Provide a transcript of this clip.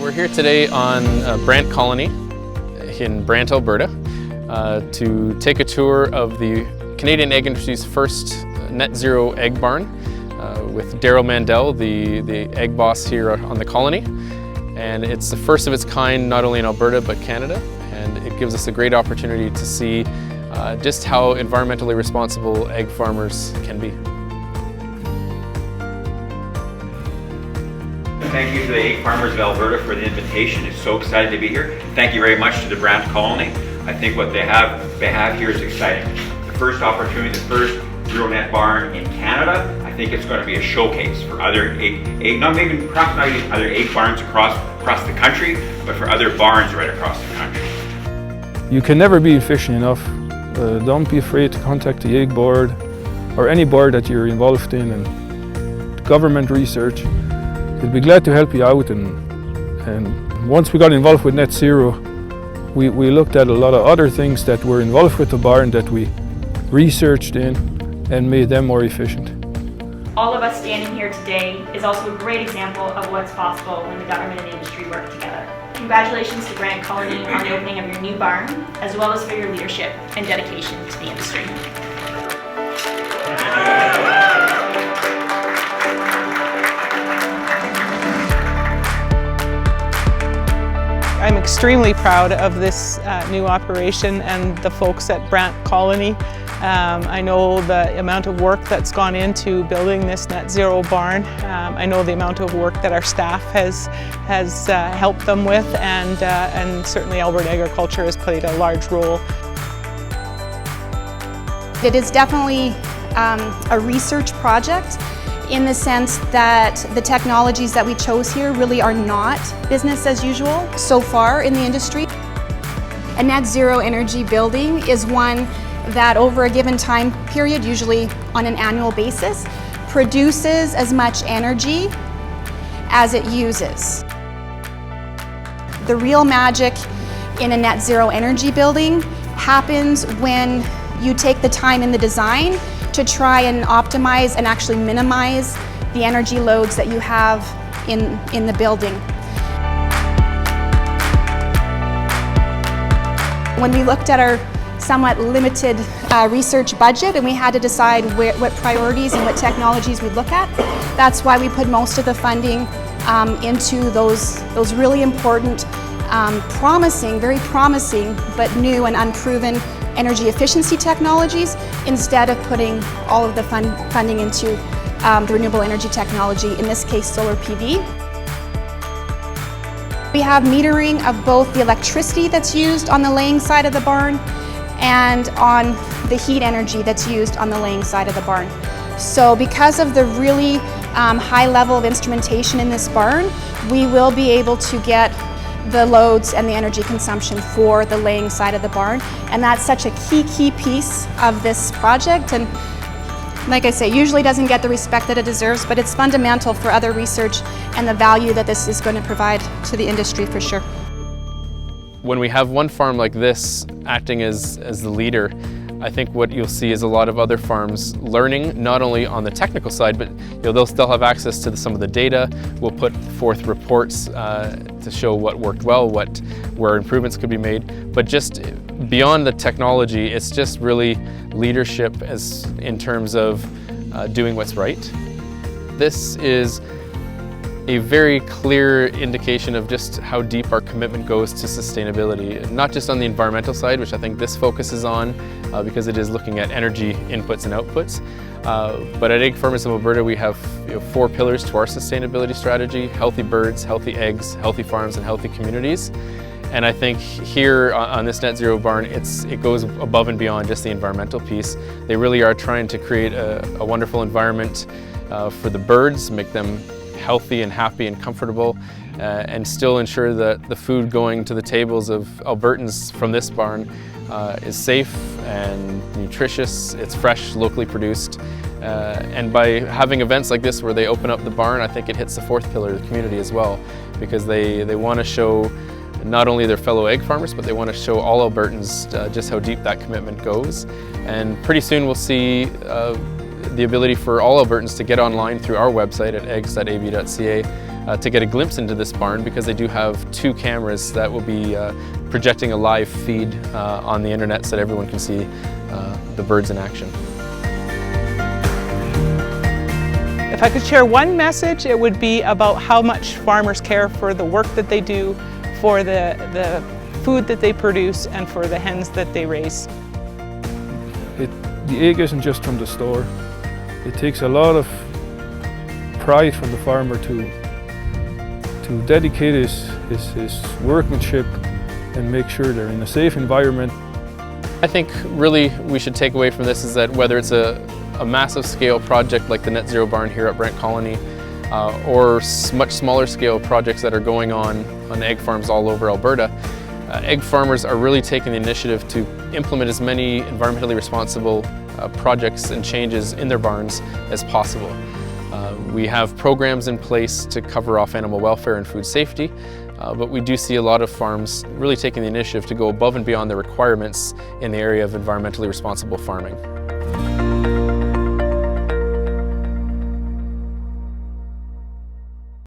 We're here today on Brant Colony in Brant, Alberta to take a tour of the Canadian egg industry's first net-zero egg barn with Darryl Mandel, the egg boss here on the colony. And it's the first of its kind not only in Alberta but Canada, and it gives us a great opportunity to see just how environmentally responsible egg farmers can be. Thank you to the Egg Farmers of Alberta for the invitation. It's so excited to be here. Thank you very much to the Brant Colony. I think what they have here is exciting. The first opportunity, the first zero net barn in Canada. I think it's going to be a showcase for other perhaps not even other egg barns across the country, but for other barns right across the country. You can never be efficient enough. Don't be afraid to contact the egg board or any board that you're involved in, and government research. We'd be glad to help you out, and once we got involved with Net-0, we looked at a lot of other things that were involved with the barn that we researched in and made them more efficient. All of us standing here today is also a great example of what's possible when the government and industry work together. Congratulations to Brant Colony on the opening of your new barn, as well as for your leadership and dedication to the industry. I'm extremely proud of this new operation and the folks at Brant Colony. I know the amount of work that's gone into building this net-zero barn. I know the amount of work that our staff has helped them with, and certainly Alberta Agriculture has played a large role. It is definitely a research project, in the sense that the technologies that we chose here really are not business as usual so far in the industry. A net zero energy building is one that over a given time period, usually on an annual basis, produces as much energy as it uses. The real magic in a net zero energy building happens when you take the time in the design to try and optimize and actually minimize the energy loads that you have in the building. When we looked at our somewhat limited research budget and we had to decide what priorities and what technologies we'd look at, that's why we put most of the funding into those really important, very promising, but new and unproven energy efficiency technologies, instead of putting all of the funding into the renewable energy technology, in this case solar PV. We have metering of both the electricity that's used on the laying side of the barn and on the heat energy that's used on the laying side of the barn. So because of the really high level of instrumentation in this barn, we will be able to get the loads and the energy consumption for the laying side of the barn, and that's such a key piece of this project, and like I say, usually doesn't get the respect that it deserves, but it's fundamental for other research and the value that this is going to provide to the industry for sure. When we have one farm like this acting as the leader, I think what you'll see is a lot of other farms learning, not only on the technical side, but they'll still have access to some of the data. We'll put forth reports to show what worked well, where improvements could be made. But just beyond the technology, it's just really leadership in terms of doing what's right. This is a very clear indication of just how deep our commitment goes to sustainability, not just on the environmental side, which I think this focuses on because it is looking at energy inputs and outputs. But at Egg Farmers of Alberta, we have 4 pillars to our sustainability strategy: healthy birds, healthy eggs, healthy farms, and healthy communities. And I think here on this net-zero barn, it goes above and beyond just the environmental piece. They really are trying to create a wonderful environment for the birds, make them healthy and happy and comfortable, and still ensure that the food going to the tables of Albertans from this barn is safe and nutritious, it's fresh, locally produced. And by having events like this where they open up the barn, I think it hits the 4th pillar of the community as well, because they want to show not only their fellow egg farmers, but they want to show all Albertans just how deep that commitment goes. And pretty soon we'll see the ability for all Albertans to get online through our website at eggs.ab.ca to get a glimpse into this barn, because they do have 2 cameras that will be projecting a live feed on the internet so that everyone can see the birds in action. If I could share one message, it would be about how much farmers care for the work that they do, for the food that they produce, and for the hens that they raise. The egg isn't just from the store. It takes a lot of pride from the farmer to dedicate his workmanship and make sure they're in a safe environment. I think really we should take away from this is that whether it's a massive scale project like the Net-0 barn here at Brant Colony, or much smaller scale projects that are going on egg farms all over Alberta, egg farmers are really taking the initiative to implement as many environmentally responsible projects and changes in their barns as possible. We have programs in place to cover off animal welfare and food safety, but we do see a lot of farms really taking the initiative to go above and beyond the requirements in the area of environmentally responsible farming.